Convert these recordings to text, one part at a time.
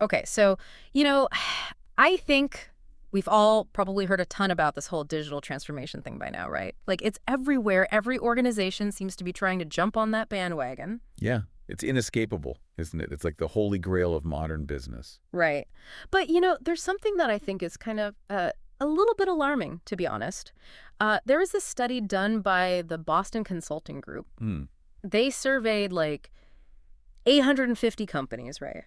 Okay, so, you know, I think we've all probably heard a ton about this whole digital transformation thing by now, right? Like, it's everywhere. Every organization seems to be trying to jump on that bandwagon. Yeah, it's inescapable, isn't it? It's like the holy grail of modern business. Right. But, there's something that I think is kind of a little bit alarming, to be honest. There was this study done by the Boston Consulting Group. Hmm. They surveyed like 850 companies, right?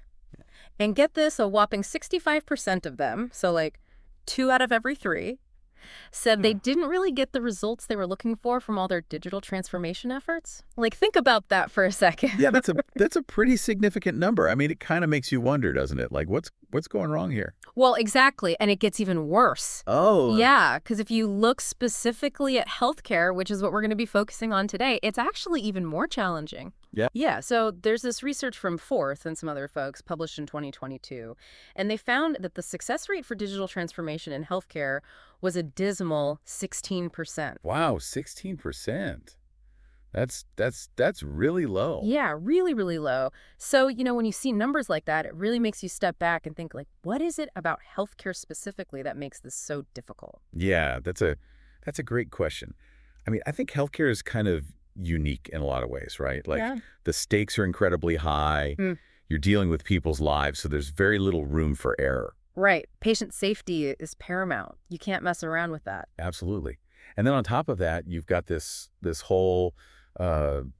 And get this, a whopping 65% of them, so like 2 out of every 3, said they didn't really get the results they were looking for from all their digital transformation efforts. Like, think about that for a second. Yeah, that's a pretty significant number. I mean, it kind of makes you wonder, doesn't it? Like, what's going wrong here? Well, exactly. And it gets even worse. Oh, Yeah, because if you look specifically at healthcare, which is what we're going to be focusing on today, it's actually even more challenging. yeah. Yeah, so there's this research from Forth and some other folks published in 2022, and they found that the success rate for digital transformation in healthcare was a dismal 16%. Wow, 16%. That's really low. Yeah, really, really low. So, when you see numbers like that, it really makes you step back and think, like, what is it about healthcare specifically that makes this so difficult? Yeah, that's a great question. I mean, I think healthcare is kind of unique in a lot of ways, right? Like Yeah. the stakes are incredibly high. Mm. You're dealing with people's lives, so there's very little room for error. Right. Patient safety is paramount. You can't mess around with that. Absolutely. And then on top of that, you've got this whole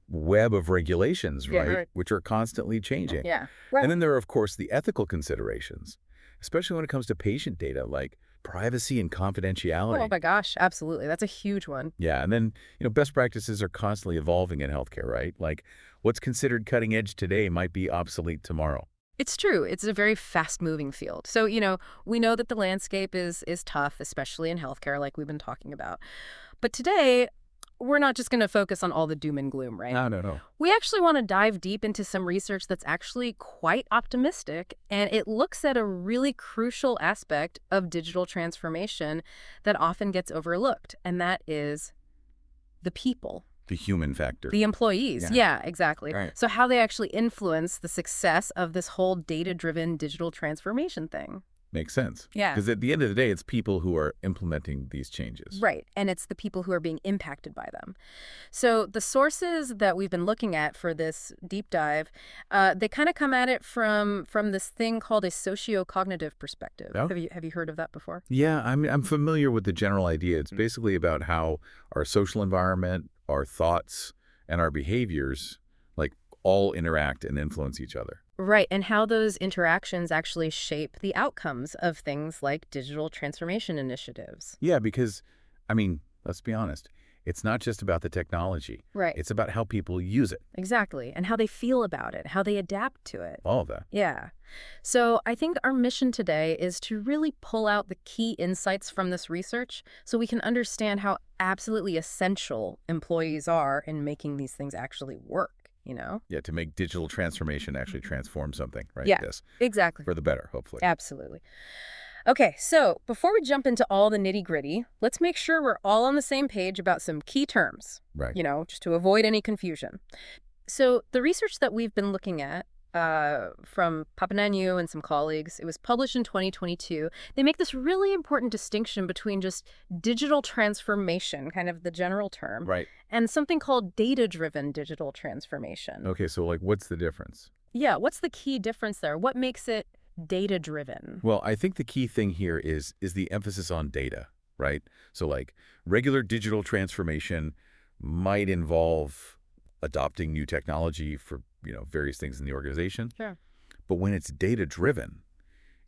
web of regulations, Yeah, right? right. Which are constantly changing. Yeah. And then there are, of course, the ethical considerations, especially when it comes to patient data, like privacy and Oh confidentiality. my gosh, absolutely. That's a huge one. Yeah, and then, best practices are constantly evolving in healthcare, right? Like what's considered cutting edge today might be obsolete tomorrow. It's true. It's a very fast-moving field. So, we know that the landscape is tough, especially in healthcare, like we've been talking about. But today, we're not just going to focus on all the doom and gloom, right? No, no, no. We actually want to dive deep into some research that's actually quite optimistic, and it looks at a really crucial aspect of digital transformation that often gets overlooked, and that is the people. The human factor. The employees. Yeah. Yeah, exactly. Right. So how they actually influence the success of this whole data-driven digital transformation thing. Makes sense. Yeah. Because at the end of the day, it's people who are implementing these changes. Right. And it's the people who are being impacted by them. So the sources that we've been looking at for this deep dive, they kind of come at it from this thing called a socio-cognitive perspective. Oh. Have you heard of that before? Yeah, I'm familiar with the general idea. It's basically about how our social environment, our thoughts, and our behaviors, like, all interact and influence each other. Right, and how those interactions actually shape the outcomes of things like digital transformation initiatives. Yeah, because, I mean, let's be honest, it's not just about the technology. Right. It's about how people use it, Exactly, and how they feel about it, how they adapt to it. all of that. Yeah. So I think our mission today is to really pull out the key insights from this research so we can understand how absolutely essential employees are in making these things actually work, Yeah, to make digital transformation actually transform something, right? Yeah. Yes. Exactly. For the better, hopefully. Absolutely. Okay, so before we jump into all the nitty-gritty, let's make sure we're all on the same page about some key terms, Right. just to avoid any confusion. So the research that we've been looking at from Papananu and some colleagues, it was published in 2022. They make this really important distinction between just digital transformation, kind of the general term, Right. and something called data-driven digital transformation. Okay, so like what's the difference? Yeah, what's the key difference there? What makes it data-driven? Well, I think the key thing here is the emphasis on data, right? So like regular digital transformation might involve adopting new technology for, various things in the organization. Sure. But when it's data-driven,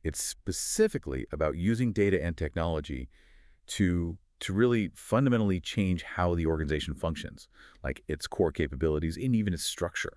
it's specifically about using data and technology to really fundamentally change how the organization functions, like its core capabilities and even its structure.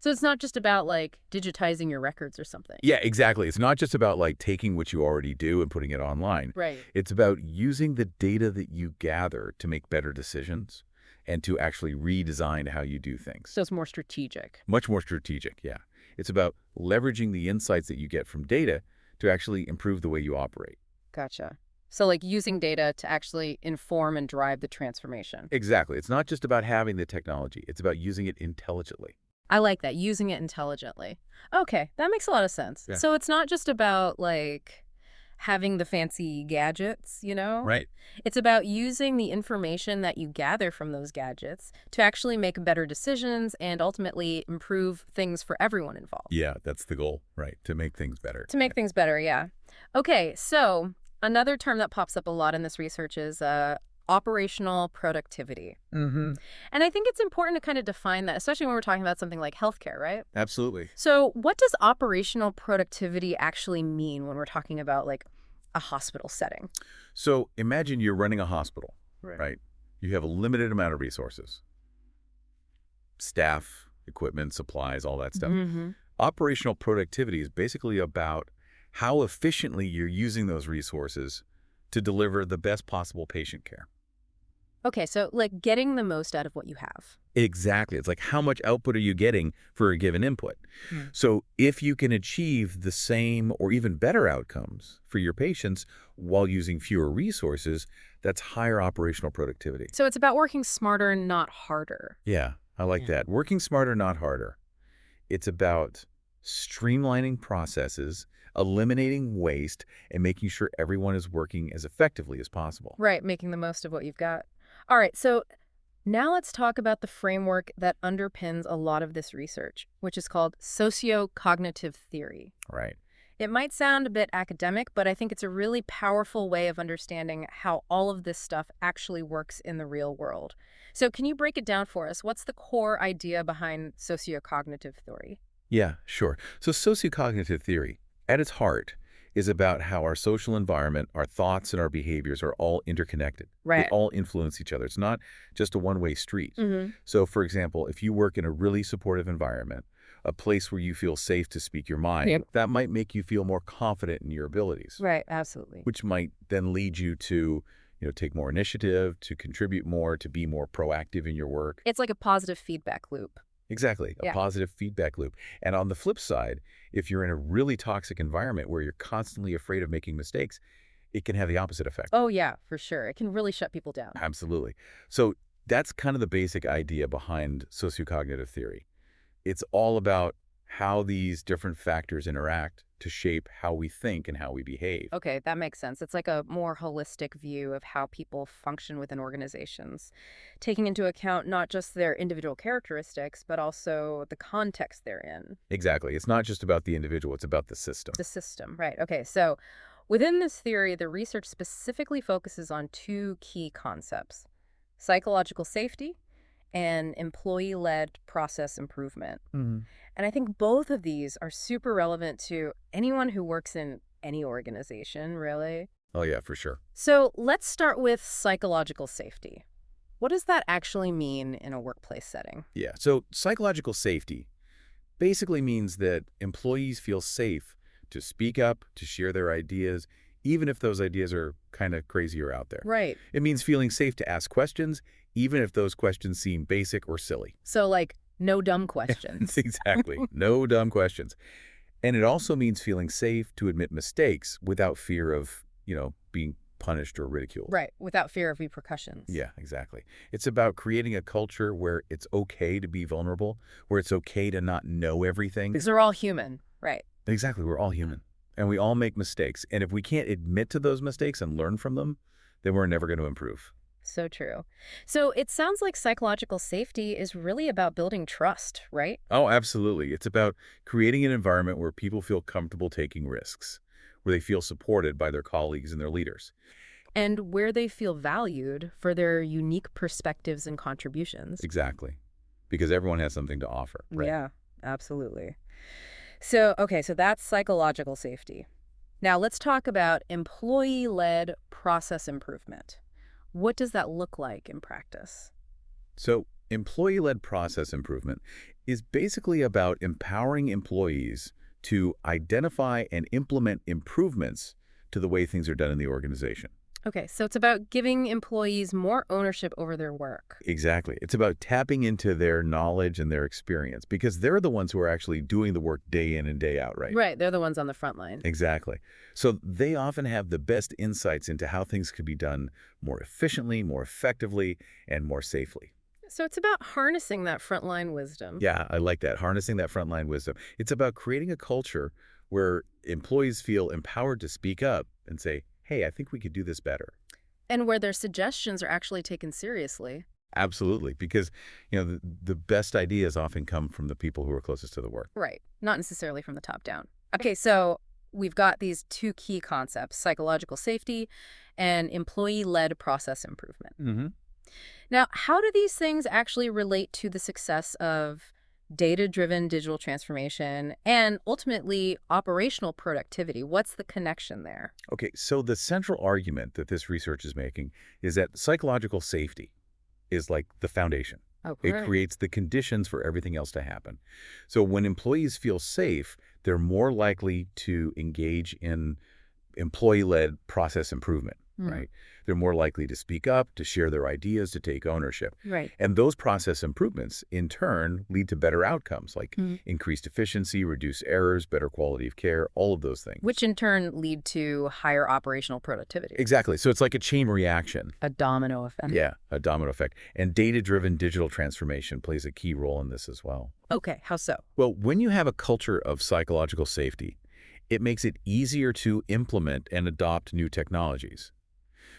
So it's not just about, like, digitizing your records or something. Yeah, exactly. It's not just about like taking what you already do and putting it online. Right. It's about using the data that you gather to make better decisions and to actually redesign how you do things. So it's more strategic. Much more strategic, yeah. It's about leveraging the insights that you get from data to actually improve the way you operate. Gotcha. So, like, using data to actually inform and drive the transformation. Exactly. It's not just about having the technology. It's about using it intelligently. I like that, using it intelligently. Okay, that makes a lot of sense. Yeah. So it's not just about, like, having the fancy gadgets, you know? Right. It's about using the information that you gather from those gadgets to actually make better decisions and ultimately improve things for everyone involved. Yeah, that's the goal, right? To make things better. To make things better, yeah. Okay, so another term that pops up a lot in this research is operational productivity. Mm-hmm. And I think it's important to kind of define that, especially when we're talking about something like healthcare, right? Absolutely. So what does operational productivity actually mean when we're talking about, like, a hospital setting? So imagine you're running a hospital, Right. right? You have a limited amount of resources, staff, equipment, supplies, all that stuff. Mm-hmm. Operational productivity is basically about how efficiently you're using those resources to deliver the best possible patient care. Okay, so, like, getting the most out of what you have. Exactly. It's like how much output are you getting for a given input? So if you can achieve the same or even better outcomes for your patients while using fewer resources, that's higher operational productivity. So it's about working smarter, not harder. Yeah, I like that. Working smarter, not harder. It's about streamlining processes, eliminating waste, and making sure everyone is working as effectively as possible. Right, making the most of what you've got. All right, so now let's talk about the framework that underpins a lot of this research, which is called Socio-Cognitive Theory. Right. It might sound a bit academic, but I think it's a really powerful way of understanding how all of this stuff actually works in the real world. So can you break it down for us? What's the core idea behind Socio-Cognitive Theory? Yeah, sure. So sociocognitive theory, at its heart, is about how our social environment, our thoughts, and our behaviors are all interconnected. They Right. all influence each other. It's not just a one-way street. Mm-hmm. So, for example, if you work in a really supportive environment, a place where you feel safe to speak your mind, Yep. that might make you feel more confident in your abilities, Right, absolutely. which might then lead you to, take more initiative, to contribute more, to be more proactive in your work. It's like a positive feedback loop. Exactly, a Yeah. positive feedback loop. And on the flip side, if you're in a really toxic environment where you're constantly afraid of making mistakes, it can have the opposite effect. Oh, yeah, for sure. It can really shut people down. Absolutely. So that's kind of the basic idea behind sociocognitive theory. It's all about how these different factors interact to shape how we think and how we behave. Okay, that makes sense. It's like a more holistic view of how people function within organizations, taking into account not just their individual characteristics, but also the context they're in, Exactly. It's not just about the individual, it's about the system. the system. Right. Okay, so within this theory, the research specifically focuses on two key concepts: psychological safety and employee-led process improvement. Mhm. And I think both of these are super relevant to anyone who works in any organization, really. Oh, yeah, for sure. So let's start with psychological safety. What does that actually mean in a workplace setting? Yeah. So psychological safety basically means that employees feel safe to speak up, to share their ideas, even if those ideas are kind of crazy or out there. Right. It means feeling safe to ask questions, even if those questions seem basic or silly. So, like, no dumb questions. Exactly. No dumb questions. And it also means feeling safe to admit mistakes without fear of, being punished or ridiculed. Right, without fear of repercussions. Yeah, exactly. It's about creating a culture where it's okay to be vulnerable, where it's okay to not know everything. Because they're all human. Right. Exactly. We're all human. And we all make mistakes. And if we can't admit to those mistakes and learn from them, then we're never going to improve. So true. So it sounds like psychological safety is really about building trust, right? Oh, absolutely. It's about creating an environment where people feel comfortable taking risks, where they feel supported by their colleagues and their leaders. And where they feel valued for their unique perspectives and contributions. Exactly. Because everyone has something to offer. Right? Yeah, absolutely. So, okay, so that's psychological safety. Now let's talk about employee-led process improvement. What does that look like in practice? So employee-led process improvement is basically about empowering employees to identify and implement improvements to the way things are done in the organization. Okay, so it's about giving employees more ownership over their work. Exactly. It's about tapping into their knowledge and their experience because they're the ones who are actually doing the work day in and day out, right? Right, they're the ones on the front line. Exactly. So they often have the best insights into how things could be done more efficiently, more effectively, and more safely. So it's about harnessing that frontline wisdom. Yeah, I like that. Harnessing that frontline wisdom. It's about creating a culture where employees feel empowered to speak up and say, hey, I think we could do this better. And where their suggestions are actually taken seriously. Absolutely, because the best ideas often come from the people who are closest to the work. Right. Not necessarily from the top down. Okay, so we've got these two key concepts, psychological safety and employee-led process improvement. Hmm. Now, how do these things actually relate to the success of data-driven digital transformation and ultimately operational productivity? What's the connection there? Okay, so the central argument that this research is making is that psychological safety is like the foundation. Oh, It great. creates the conditions for everything else to happen. So when employees feel safe, they're more likely to engage in employee-led process improvement, right? They're more likely to speak up, to share their ideas, to take ownership. Right. And those process improvements, in turn, lead to better outcomes like Mhm. increased efficiency, reduced errors, better quality of care, all of those things. Which in turn lead to higher operational productivity. Exactly. So it's like a chain reaction. A domino effect. Yeah, a domino effect. And data-driven digital transformation plays a key role in this as well. Okay, how so? Well, when you have a culture of psychological safety, it makes it easier to implement and adopt new technologies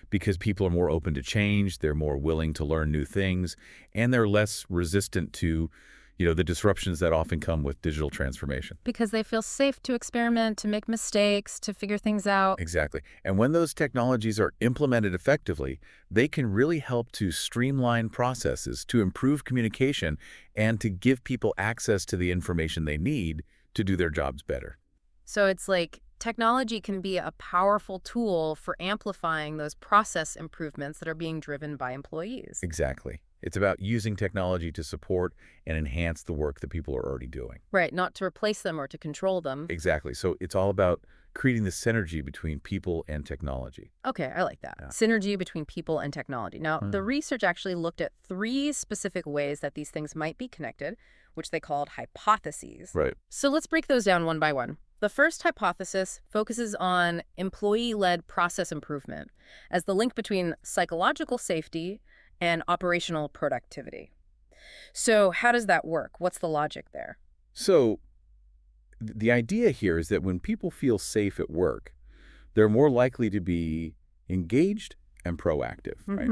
because people are more open to change, they're more willing to learn new things, and they're less resistant to, the disruptions that often come with digital transformation. Because they feel safe to experiment, to make mistakes, to figure things out. Exactly. And when those technologies are implemented effectively, they can really help to streamline processes, to improve communication, and to give people access to the information they need to do their jobs better. So it's like technology can be a powerful tool for amplifying those process improvements that are being driven by employees. Exactly. It's about using technology to support and enhance the work that people are already doing. Right, not to replace them or to control them. Exactly. So it's all about creating the synergy between people and technology. Okay, I like that. Yeah. Synergy between people and technology. Now, the research actually looked at 3 specific ways that these things might be connected, which they called hypotheses. Right. So let's break those down one by one. The first hypothesis focuses on employee-led process improvement as the link between psychological safety and operational productivity. So how does that work? What's the logic there? So the idea here is that when people feel safe at work, they're more likely to be engaged and proactive, right?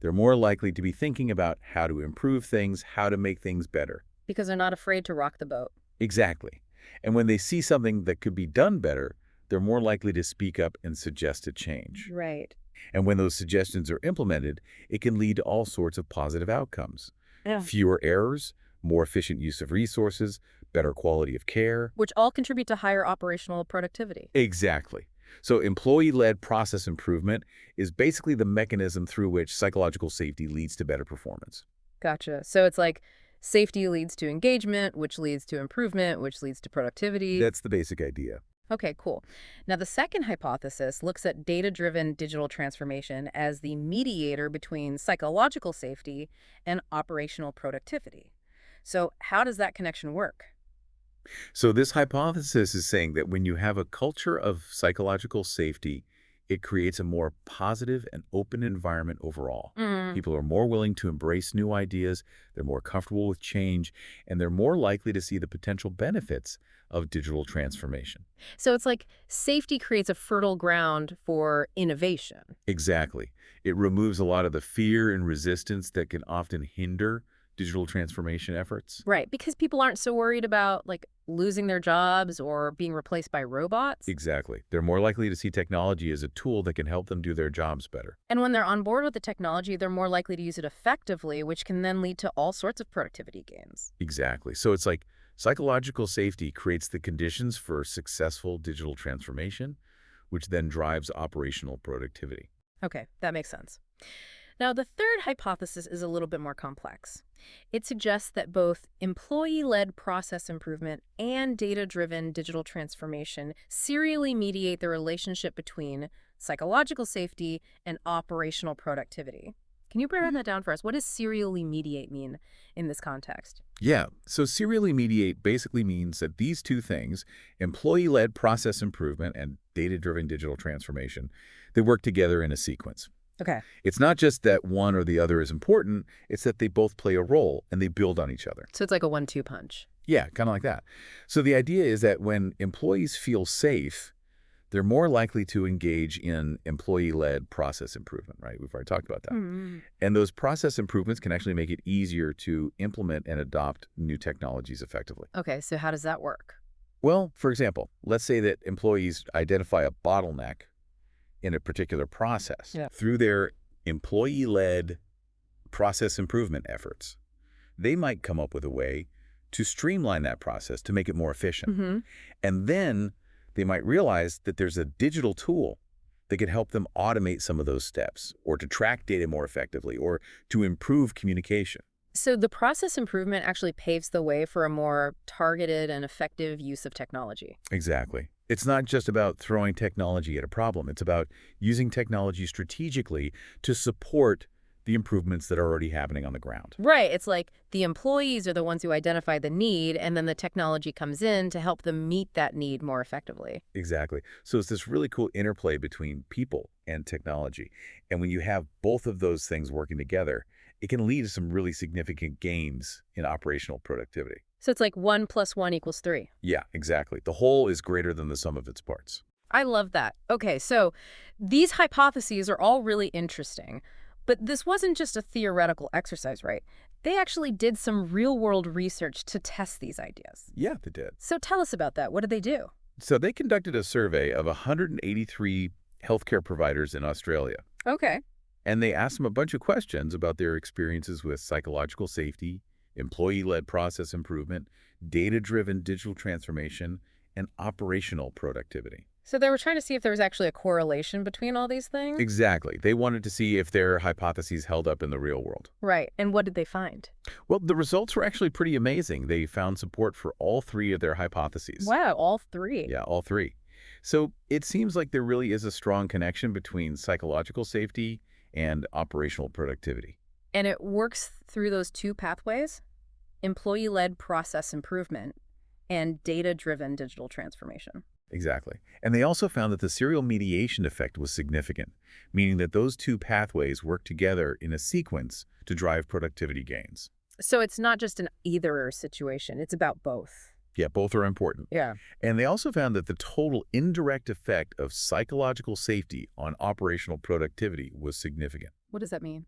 They're more likely to be thinking about how to improve things, how to make things better. Because they're not afraid to rock the boat. Exactly. And when they see something that could be done better, they're more likely to speak up and suggest a change. Right. And when those suggestions are implemented, it can lead to all sorts of positive outcomes. Yeah. Fewer errors, more efficient use of resources, better quality of care. Which all contribute to higher operational productivity. Exactly. So employee-led process improvement is basically the mechanism through which psychological safety leads to better performance. Gotcha. So it's like safety leads to engagement, which leads to improvement, which leads to productivity. That's the basic idea. Okay, cool. Now, the second hypothesis looks at data-driven digital transformation as the mediator between psychological safety and operational productivity. So how does that connection work? So this hypothesis is saying that when you have a culture of psychological safety, it creates a more positive and open environment overall. People are more willing to embrace new ideas, they're more comfortable with change, and they're more likely to see the potential benefits of digital transformation. So it's like safety creates a fertile ground for innovation. Exactly. It removes a lot of the fear and resistance that can often hinder digital transformation efforts. Right, because people aren't so worried about like losing their jobs or being replaced by robots. Exactly. They're more likely to see technology as a tool that can help them do their jobs better. And when they're on board with the technology, they're more likely to use it effectively, which can then lead to all sorts of productivity gains. Exactly. So it's like psychological safety creates the conditions for successful digital transformation, which then drives operational productivity. Okay, that makes sense. Now, the third hypothesis is a little bit more complex. It suggests that both employee-led process improvement and data-driven digital transformation serially mediate the relationship between psychological safety and operational productivity. Can you break that down for us? What does serially mediate mean in this context? Yeah, so serially mediate basically means that these two things, employee-led process improvement and data-driven digital transformation, they work together in a sequence. Okay. It's not just that one or the other is important, it's that they both play a role and they build on each other. So it's like a 1-2 punch. Yeah, kind of like that. So the idea is that when employees feel safe, they're more likely to engage in employee-led process improvement, right? We've already talked about that. Mm. And those process improvements can actually make it easier to implement and adopt new technologies effectively. Okay, so how does that work? Well, for example, let's say that employees identify a bottleneck in a particular process. Yeah. Through their employee-led process improvement efforts, they might come up with a way to streamline that process to make it more efficient. Mm-hmm. And then they might realize that there's a digital tool that can help them automate some of those steps, or to track data more effectively, or to improve communication. So the process improvement actually paves the way for a more targeted and effective use of technology. Exactly. It's not just about throwing technology at a problem. It's about using technology strategically to support the improvements that are already happening on the ground. Right. It's like the employees are the ones who identify the need, and then the technology comes in to help them meet that need more effectively. Exactly. So it's this really cool interplay between people and technology. And when you have both of those things working together, it can lead to some really significant gains in operational productivity. So it's like 1 + 1 = 3. Yeah, exactly. The whole is greater than the sum of its parts. I love that. Okay, so these hypotheses are all really interesting, but this wasn't just a theoretical exercise, right? They actually did some real-world research to test these ideas. Yeah, they did. So tell us about that. What did they do? So they conducted a survey of 183 healthcare providers in Australia. Okay. And they asked them a bunch of questions about their experiences with psychological safety, employee-led process improvement, data-driven digital transformation, and operational productivity. So they were trying to see if there was actually a correlation between all these things? Exactly. They wanted to see if their hypotheses held up in the real world. Right. And what did they find? Well, the results were actually pretty amazing. They found support for all three of their hypotheses. Wow, all three. Yeah, all three. So it seems like there really is a strong connection between psychological safety and operational productivity. And it works through those two pathways: employee-led process improvement and data-driven digital transformation. Exactly. And they also found that the serial mediation effect was significant, meaning that those two pathways work together in a sequence to drive productivity gains. So it's not just an either-or situation. It's about both. Yeah, both are important. Yeah. And they also found that the total indirect effect of psychological safety on operational productivity was significant. What does that mean?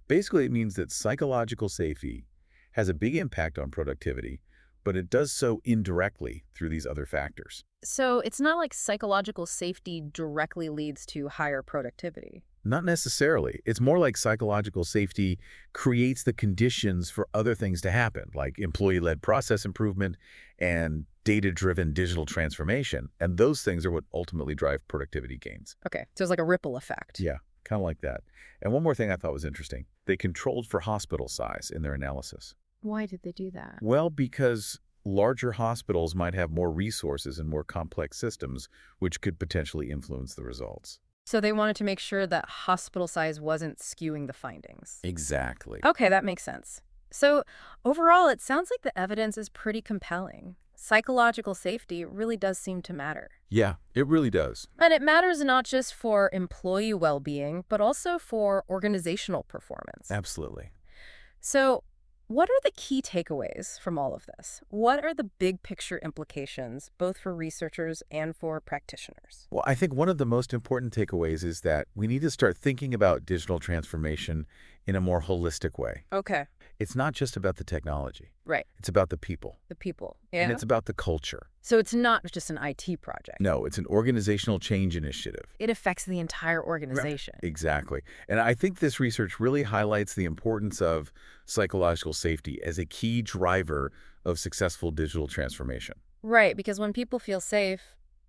Basically, it means that psychological safety has a big impact on productivity, but it does so indirectly through these other factors. So it's not like psychological safety directly leads to higher productivity. Not necessarily. It's more like psychological safety creates the conditions for other things to happen, like employee-led process improvement and data-driven digital transformation. And those things are what ultimately drive productivity gains. Okay, so it's like a ripple effect. Yeah, kind of like that. And one more thing I thought was interesting. They controlled for hospital size in their analysis. Why did they do that? Well, because larger hospitals might have more resources and more complex systems, which could potentially influence the results. So they wanted to make sure that hospital size wasn't skewing the findings. Exactly. Okay, that makes sense. So overall, it sounds like the evidence is pretty compelling. Psychological safety really does seem to matter. Yeah, it really does. And it matters not just for employee well-being, but also for organizational performance. Absolutely. So what are the key takeaways from all of this? What are the big picture implications, both for researchers and for practitioners? Well, I think one of the most important takeaways is that we need to start thinking about digital transformation in a more holistic way. Okay. It's not just about the technology. Right. It's about the people. The people. And Yeah. it's about the culture. So it's not just an IT project. No, it's an organizational change initiative. It affects the entire organization. Exactly. And I think this research really highlights the importance of psychological safety as a key driver of successful digital transformation. Right, because when people feel safe,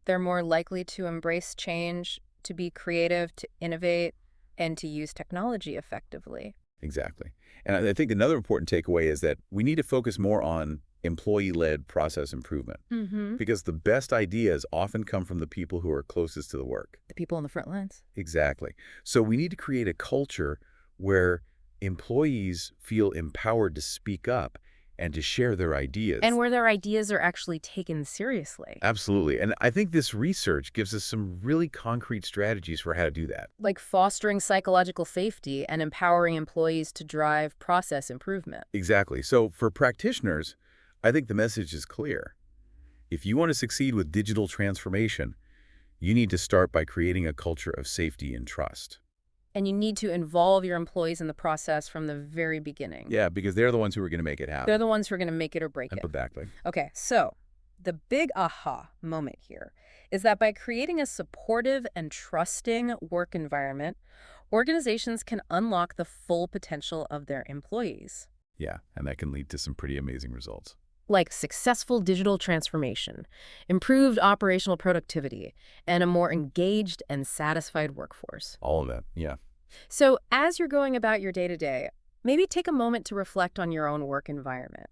they're more likely to embrace change, to be creative, to innovate, and to use technology effectively. Exactly. And I think another important takeaway is that we need to focus more on employee-led process improvement, Mm-hmm. because the best ideas often come from the people who are closest to the work. The people on the front lines. Exactly. So we need to create a culture where employees feel empowered to speak up and to share their ideas. And where their ideas are actually taken seriously. Absolutely. And I think this research gives us some really concrete strategies for how to do that. Like fostering psychological safety and empowering employees to drive process improvement. Exactly. So for practitioners, I think the message is clear. If you want to succeed with digital transformation, you need to start by creating a culture of safety and trust. And you need to involve your employees in the process from the very beginning. Yeah, because they're the ones who are going to make it happen. They're the ones who are going to make it or break it. Exactly. Okay, so the big aha moment here is that by creating a supportive and trusting work environment, organizations can unlock the full potential of their employees. Yeah, and that can lead to some pretty amazing results. Like successful digital transformation, improved operational productivity, and a more engaged and satisfied workforce. All of that, yeah. So as you're going about your day-to-day, maybe take a moment to reflect on your own work environment.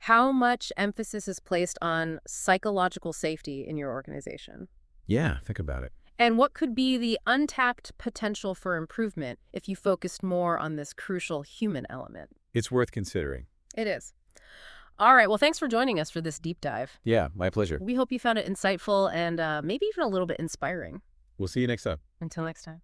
How much emphasis is placed on psychological safety in your organization? Yeah, think about it. And what could be the untapped potential for improvement if you focused more on this crucial human element? It's worth considering. It is. All right. Well, thanks for joining us for this deep dive. Yeah, my pleasure. We hope you found it insightful and maybe even a little bit inspiring. We'll see you next time. Until next time.